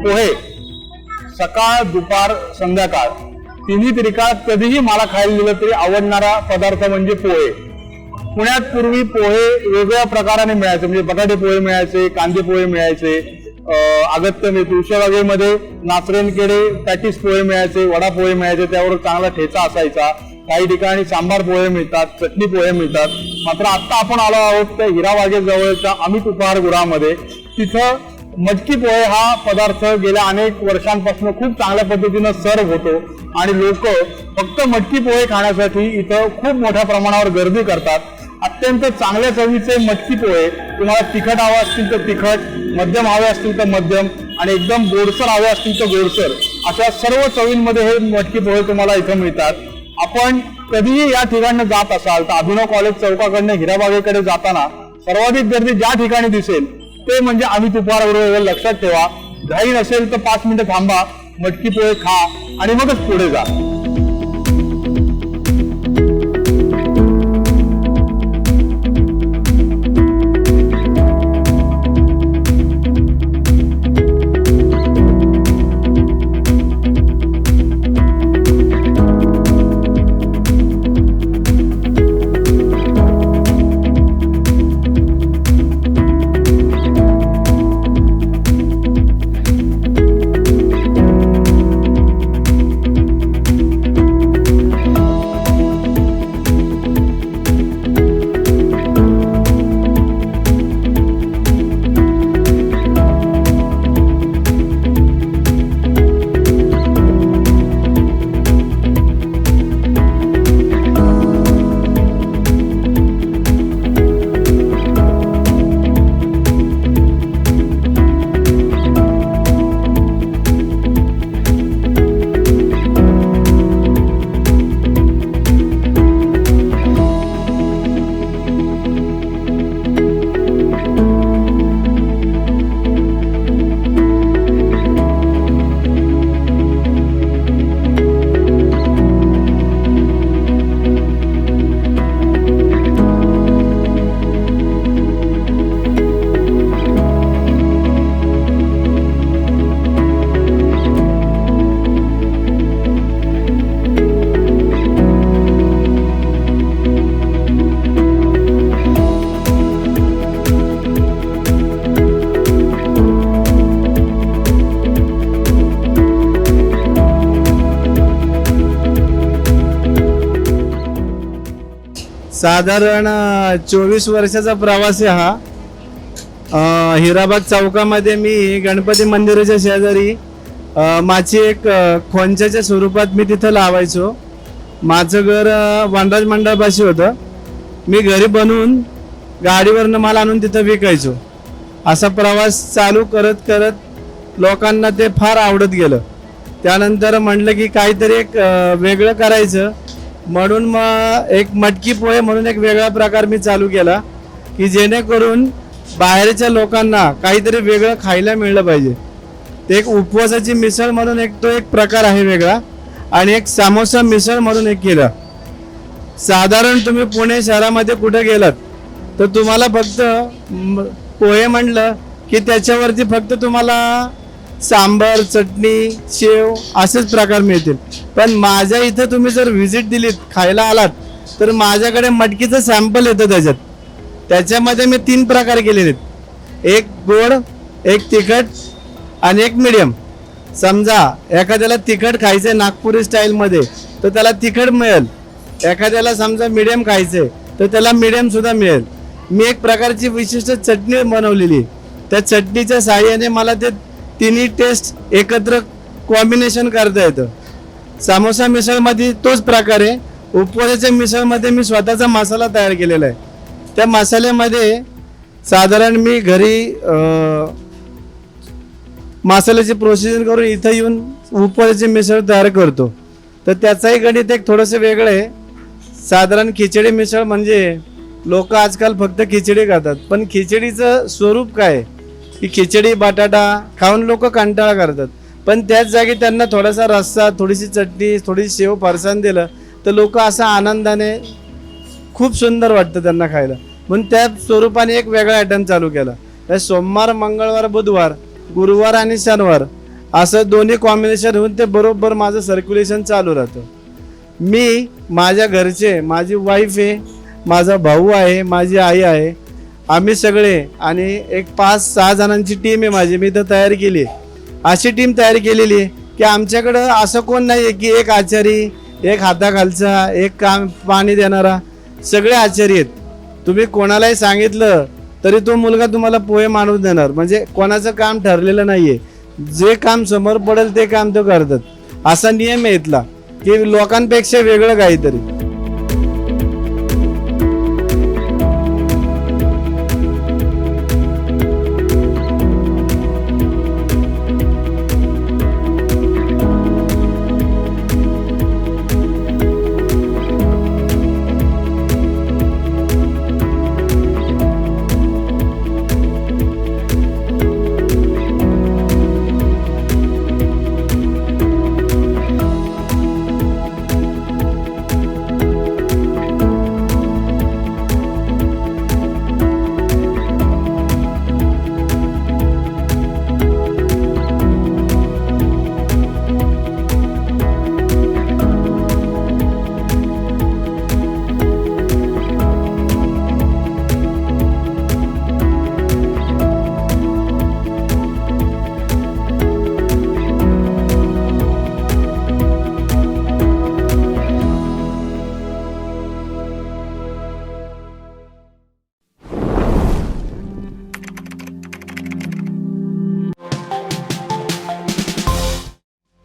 पोहे सकाळ दुपार संध्याकाळ तिन्ही त्रिकाळात कधीही मला खायला दिलं तरी आवडणारा पदार्थ म्हणजे पोहे। पुण्यात पूर्वी पोहे वेगवेगळ्या प्रकाराने मिळायचे, म्हणजे बटाटे पोहे मिळायचे, कांदे पोहे मिळायचे, अगत्य तुळशीबागेमध्ये नाचरेनकडे पॅटीस पोहे मिळायचे, वडा पोहे मिळायचे, त्यावर चांगला ठेचा असायचा। काही ठिकाणी सांबार पोहे मिळतात, चटणी पोहे मिळतात। मात्र आता आपण आलो आहोत त्या हिराबागेजवळच्या अमित उपहारगृहामध्ये। तिथं मटकी पोहे हा पदार्थ गेल्या अनेक वर्षांपासून खूप चांगल्या पद्धतीनं सर्व होतो आणि लोक फक्त मटकी पोहे खाण्यासाठी इथं खूप मोठ्या प्रमाणावर गर्दी करतात। अत्यंत चांगल्या चवीचे मटकी पोहे, तुम्हाला तिखट हवे असतील तर तिखट, मध्यम हवे असतील तर मध्यम आणि एकदम गोडसर हवे असतील तर गोडसर, अशा सर्व चवींमध्ये हे मटकी पोहे तुम्हाला इथं मिळतात। आपण कधीही या ठिकाणी जात असाल तर अभिनव कॉलेज चौकाकडनं हिराबागेकडे जाताना सर्वाधिक गर्दी ज्या ठिकाणी दिसेल ते म्हणजे अमित उपहारगृह। लक्षात ठेवा, घाई नसेल तर 5 मिनिटं थांबा, मटकी पोहे खा आणि मगच पुढे जा। साधारण 24 वर्षाचा प्रवास आहे हा। हिराबाग चौकामध्ये मी गणपती मंदिराच्या शेजारी माझी एक खोंच्याच्या स्वरूपात मी तिथं लावायचो। माझं घर वनराज मंडळपाशी होतं। मी घरी बनवून गाडीवरनं माल आणून तिथं विकायचो। असा प्रवास चालू करत करत लोकांना ते फार आवडत गेलं। त्यानंतर म्हटलं की काहीतरी एक वेगळं करायचं, म्हणून मग एक मटकी पोहे म्हणून एक वेगळा प्रकार मी चालू केला की जेणेकरून बाहेरच्या लोकांना काहीतरी वेगळं खायला मिळलं पाहिजे। ते एक उपवासाची मिसळ म्हणून तो एक प्रकार आहे वेगळा, आणि एक समोसा मिसळ म्हणून एक केलं। साधारण तुम्ही पुणे शहरामध्ये कुठे गेलात तर तुम्हाला फक्त पोहे म्हटलं की त्याच्यावरती फक्त तुम्हाला सांबार, चटणी, शेव असेच प्रकार मिळतील। पण माझ्या इथं तुम्ही जर व्हिजिट दिलीत, खायला आलात, तर माझ्याकडे मटकीचं सॅम्पल येतं। त्याच्यामध्ये मी 3 प्रकार केलेले आहेत, एक गोड, एक तिखट आणि एक मीडियम। समजा एखाद्याला तिखट खायचंय नागपुरी स्टाईलमध्ये तर त्याला तिखट मिळेल, एखाद्याला समजा मीडियम खायचंय तर त्याला मीडियम सुद्धा मिळेल। मी एक प्रकारची विशिष्ट चटणी बनवलेली, त्या चटणीच्या साहाय्याने मला ते तिन्ही टेस्ट एकत्र कॉम्बिनेशन करता येतं। समोसा मिसळमध्ये तोच प्रकार आहे। उपवासाच्या मिसळमध्ये मी स्वतःचा मसाला तयार केलेला आहे। त्या मसाल्यामध्ये साधारण मी घरी मसाल्याची प्रोसिजर करून इथं येऊन उपवासाची मिसळ तयार करतो। तर त्याचाही गणित एक थोडंसं वेगळं आहे। साधारण खिचडी मिसळ म्हणजे लोक आजकाल फक्त खिचडी खातात, पण खिचडीचं स्वरूप काय की खिचडी बटाटा खाऊन लोक कंटाळा करतात, पण त्याच जागी त्यांना थोडासा रस्सा, थोडीशी चटणी, थोडीशी शेव, फरसाण दिलं तर लोक असा आनंदाने खूप सुंदर वाटतं त्यांना खायला। म्हणून त्या स्वरूपाने एक वेगळा आयटम चालू केला। सोमवार, मंगळवार, बुधवार, गुरुवार आणि शनिवार असं दोन्ही कॉम्बिनेशन होऊन ते बरोबर माझं सर्क्युलेशन चालू राहतं. मी, माझ्या घरचे, माझी वाईफ आहे, माझा भाऊ आहे, माझी आई आहे, आम्ही सगळे आणि एक 5-6 जणांची टीम आहे माझी, मी तर तयार केली आहे. अशी टीम तयार केलेली आहे की आमच्याकडं असं कोण नाही आहे की एक आचारी, एक हाताखालचा, एक काम पाणी देणारा, सगळे आचारी आहेत. तुम्ही कोणालाही सांगितलं तरी तो मुलगा तुम्हाला पोहे माणूस देणार. म्हणजे कोणाचं काम ठरलेलं नाही आहे, जे काम समोर पडेल ते काम तो करतात. असा नियम आहे इथला की लोकांपेक्षा वेगळं काहीतरी.